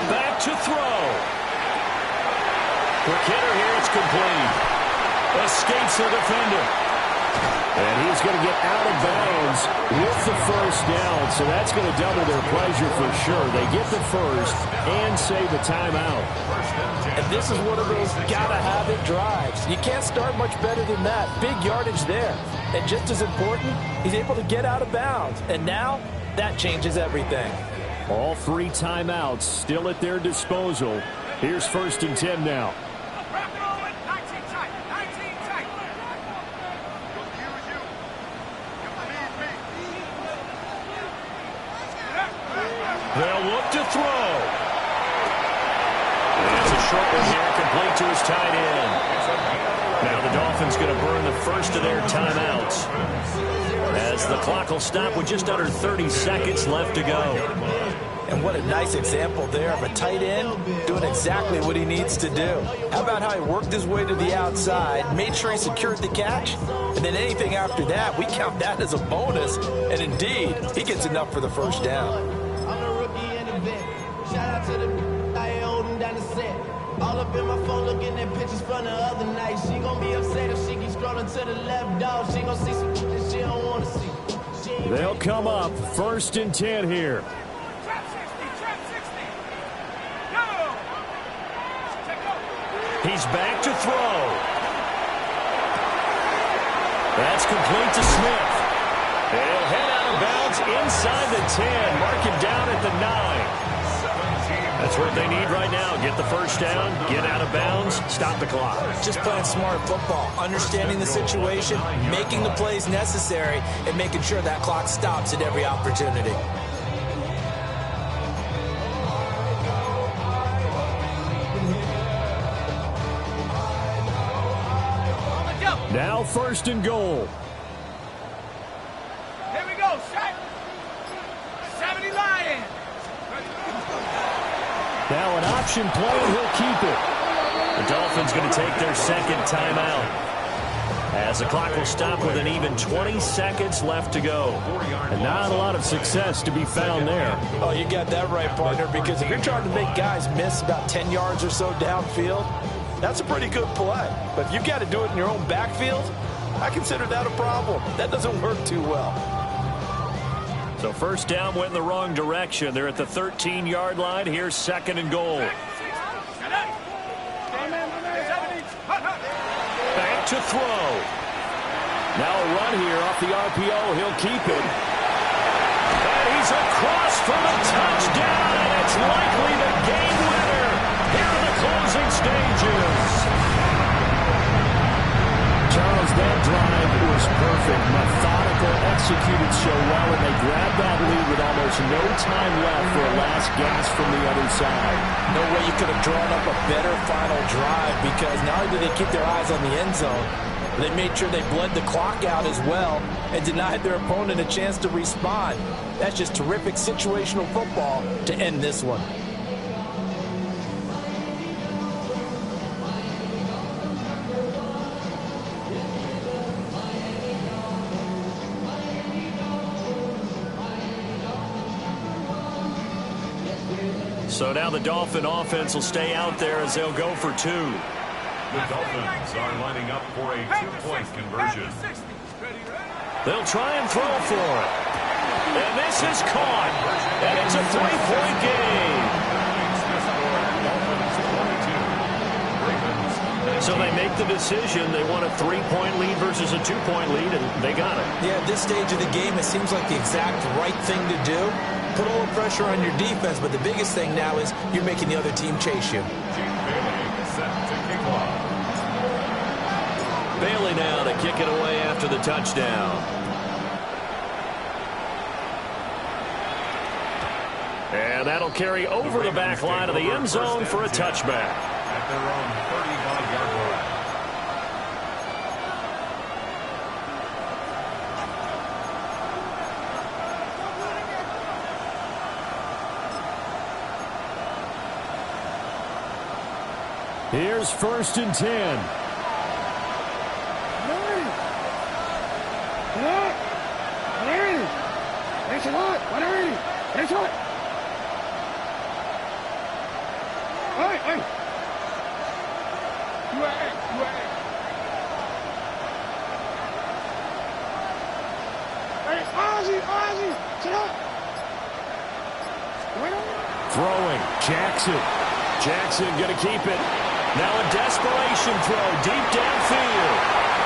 Back to throw. Quick hitter here, it's complete. Escapes the defender. And he's going to get out of bounds with the 1st down, so that's going to double their pleasure for sure. They get the 1st and save a timeout. And this is one of those gotta-have-it drives. You can't start much better than that. Big yardage there. And just as important, he's able to get out of bounds. And now, that changes everything. All 3 timeouts still at their disposal. Here's 1st and 10 now. They'll look to throw. And it's a short one here, complete to his tight end. Now the Dolphins going to burn the first of their timeouts, as the clock will stop with just under 30 seconds left to go. And what a nice example there of a tight end doing exactly what he needs to do. How about how he worked his way to the outside, made sure he secured the catch, and then anything after that, we count that as a bonus. And indeed, he gets enough for the 1st down. Shout out to the I ain't holding down the set. All up in my phone looking at pictures from the other night. She gon' be upset if she keeps scrolling to the left, dog. She gon' see some that she don't wanna see. They'll come up 1st and 10 here. Trap 60. Go! He's back to throw. That's complete to Smith. He'll head out of bounds inside the 10. Mark him down at the 9. That's what they need right now. Get the first down, get out of bounds, stop the clock. Just playing smart football, understanding the situation, making the plays necessary, and making sure that clock stops at every opportunity. Now 1st and goal. Here we go, set. 70 Lions. Now an option play, and he'll keep it. The Dolphins going to take their second timeout, as the clock will stop with an even 20 seconds left to go. And not a lot of success to be found there. Oh, you got that right, partner, because if you're trying to make guys miss about 10 yards or so downfield, that's a pretty good play. But if you've got to do it in your own backfield, I consider that a problem. That doesn't work too well. So first down went in the wrong direction. They're at the 13-yard line. Here's 2nd and goal. Back to throw. Now a run here off the RPO. He'll keep it. And he's across for a touchdown, and it's likely the game winner here in the closing stages. Charles, that drive was perfect. Methodical, executed so well, and they grabbed that lead with almost no time left for a last gasp from the other side. No way you could have drawn up a better final drive, because not only did they keep their eyes on the end zone, they made sure they bled the clock out as well and denied their opponent a chance to respond. That's just terrific situational football to end this one. So now the Dolphin offense will stay out there as they'll go for 2. The Dolphins are lining up for a 2-point conversion. They'll try and throw for it. And this is caught. And it's a 3-point game. So they make the decision. They want a 3-point lead versus a 2-point lead, and they got it. Yeah, at this stage of the game, it seems like the exact right thing to do. Put a little pressure on your defense, but the biggest thing now is you're making the other team chase you. Bailey now to kick it away after the touchdown. And that'll carry over the back line of the end zone for a touchback. At their own 35-yard line. Here's 1st and 10. Thanks a lot. 180. Thanks a lot. Hey. You Hey, Ozzy. Sit up. Throwing. Jackson going to keep it. Now a desperation throw deep downfield.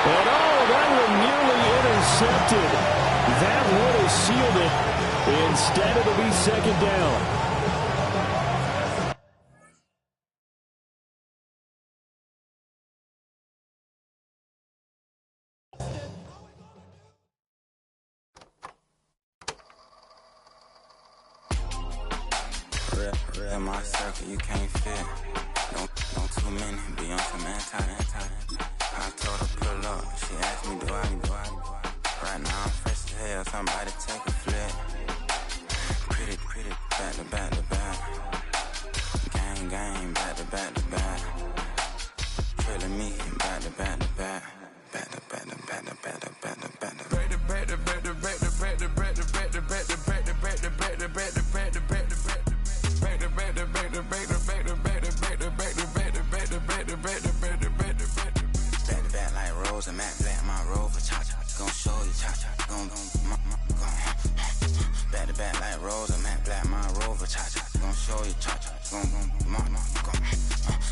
And that one nearly intercepted. That would have sealed it. Instead, it'll be 2nd down. In my circle, you can't fit. Don't too many be on some anti. I told her pull up. She asked me, do I? Right now I'm fresh as hell. Somebody take a flip. Pretty, back to back. Gang, back to back. Trailing me, back to back.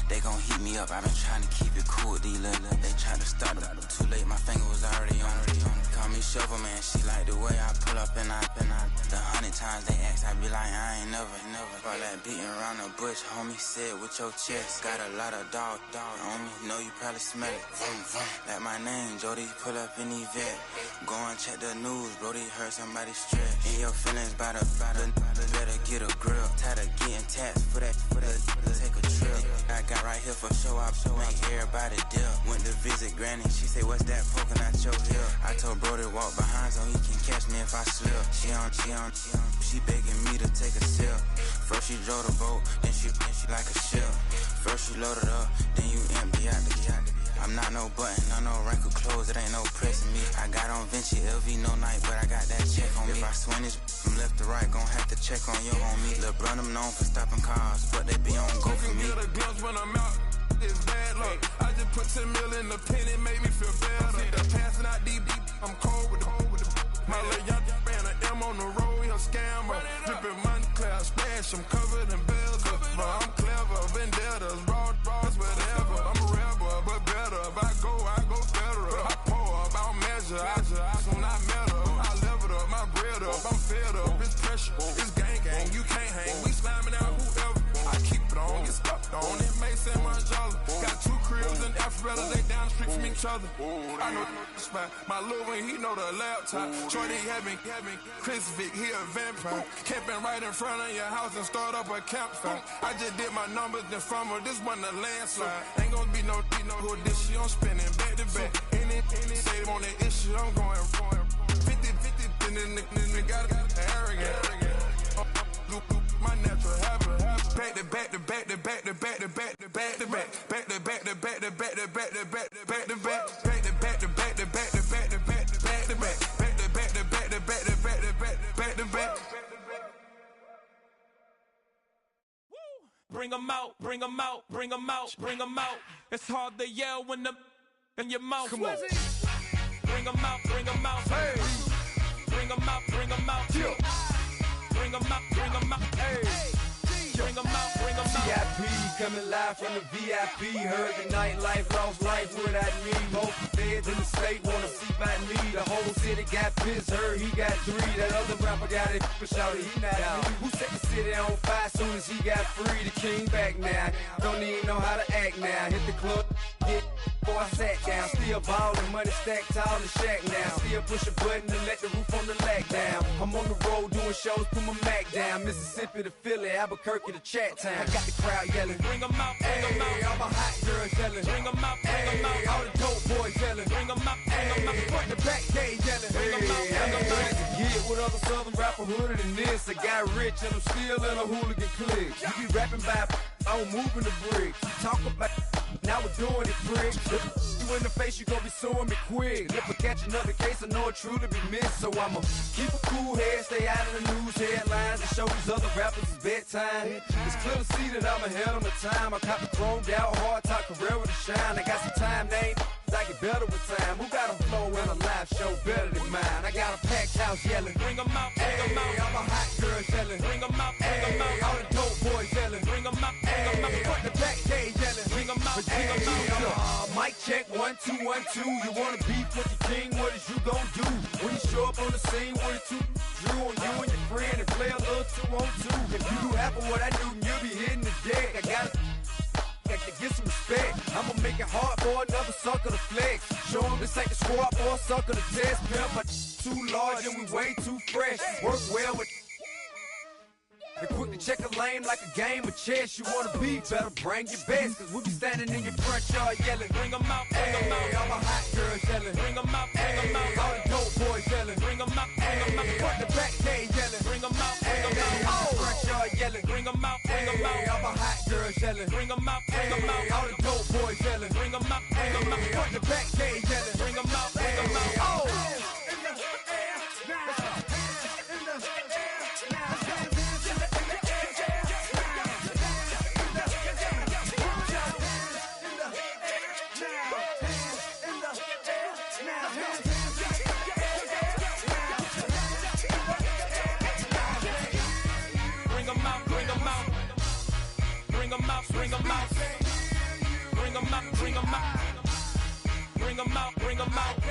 They gon' heat me up, I've been trying to keep it cool. These little, they try to start up. Too late, my finger was already on. Call me Shovel Man, she like the way I pull pull up and I. The 100 times they ask, I be like, I ain't never. All that beating around the bush, homie, sit with your chest. Got a lot of dog on me, know you probably smell it. Like my name, Jody, pull up in the vet. Go and check the news, Brody, heard somebody stress. In your feelings by the better get a grill. Tired of getting taxed for that, take a trip. I got right here for show up, make everybody dip. Went to visit Granny, she say, what's that poking out your hip? I told Brody walk behind so he can catch me if I slip. She begging me to take a sip. First she drove the boat, then she like a ship. First you load it up, then you empty out the I'm not no button, no wrinkled clothes, it ain't no pressing me. I got on Vinci, LV, no night, but I got that check on me. If I swing this from left to right, gon' have to check on your homie. Lil' brother, I'm known for stopping cars, but they be on go for me. Get a glimpse when I'm out, it's bad luck. I just put 10 mil in the pen, it made me feel better. Passing out deep, I'm cold with the my little young ran an M on the road, he a scammer. Drippin' money, clear splash, I'm covered in bells. But I'm clever, vendettas, raws, whatever. I'm a rebel, but better. If I go federal. I pour up, I'll measure. I soon I met her. I leveled up, my bread up, I'm fed up. It's pressure, it's gang, you can't hang. We slamming out whoever. I keep it on, get stuck on. It may say Manjala. Got 2 cribs in Alpharetta, they down the street from each other. I know the spot. My little one, he know the laptop. Shorty having Chris Vick, he a vampire. Camping right in front of your house and start up a campfire. I just did my numbers, then from her, this one a landslide. Ain't gonna be no who this shit, I'm spinning back to back. Any say they want that issue, I'm going 50, and then the got arrogant. My natural habit. Back to back to back to back to back to back to back to back. Back to back to back to back to back to back to back to back. Back to back to back to back to back to back to back to back. Back to back to back to back to back to back to back. Bring 'em out, bring 'em out, bring 'em out, bring 'em out. It's hard to yell when the in your mouth. Come on. Bring 'em out, bring 'em out. Hey. Bring 'em out, bring 'em out. Bring 'em out, bring 'em out. Hey. Bring 'em out, bring 'em out. VIP coming live from the VIP. Heard the nightlife, lost life without me. Most feds in the state wanna see by me. The whole city got pissed, heard he got 3. That other rapper got it, but shouted he not out. Who set the city on fire soon as he got free? The king back now, don't even know how to act now. Hit the club, get before I sat down. Still ballin', money stacked tall in the shack now. Still push a button to let the roof on the lag down. I'm on the road doing shows, put my Mac down. Mississippi to Philly, Albuquerque to Chat Town. I got the crowd yelling, bring 'em out, bring 'em out. All my hot girls yelling, bring 'em out, bring 'em out. All the dope boys yelling, bring 'em out, bring 'em out. Front the back gate yelling, bring 'em out, bring 'em out. Get with other southern rapper hooded than this. I got rich and I'm still in a hooligan clique. You be rapping by, I'm moving the bricks. Talk about, now we're doing it, prick. You in the face, you gon' be suing me quick. If I catch another case, I know it truly be missed. So I'ma keep a cool head, stay out of the news headlines, and show these other rappers it's bedtime. It's clear to see that I'm ahead of my time. I cop the chromed out, hard top career with a shine. I got some time named, I get better with time. Who got a flow and a live show better than mine? I got a packed house yelling, bring 'em out, bring 'em out. All my hot girls yelling, bring 'em out, bring 'em out. All the dope boys yelling, bring 'em out, bring 'em out. Front the back gate yelling, bring 'em out, bring 'em out. Mic check 1 2 1 2. You wanna beef with the king? What is you gon' do when you show up on the scene with a 2 Drew on you and your friend and play a little 2 on 2? If you do half of what I do, you'll be hitting the deck. I gotta get some respect. I'ma make it hard for another sucker to flex. Show 'em this ain't the squad or a sucker to test. Pimp, but too large and we way too fresh. Work well with. And quick to check a lane like a game of chess. You wanna be better, bring your best. Cause we be standing in your front yard yelling, bring 'em out, bring 'em out. All my hot girls yelling, bring 'em out, bring 'em out. All the dope boys yelling, bring 'em out, bring 'em out. Front the back gate yelling, bring 'em out, bring 'em out. Front yard yelling, bring 'em out, bring 'em out. All my hot girls yelling, bring 'em out, bring 'em out. All the dope boys yelling, bring 'em out, bring 'em out. Front the back gate yelling, bring 'em out, bring 'em out. Bring 'em out, bring 'em out. Bring 'em out, bring 'em out. Bring 'em out, bring 'em out. Bring 'em out, bring 'em out.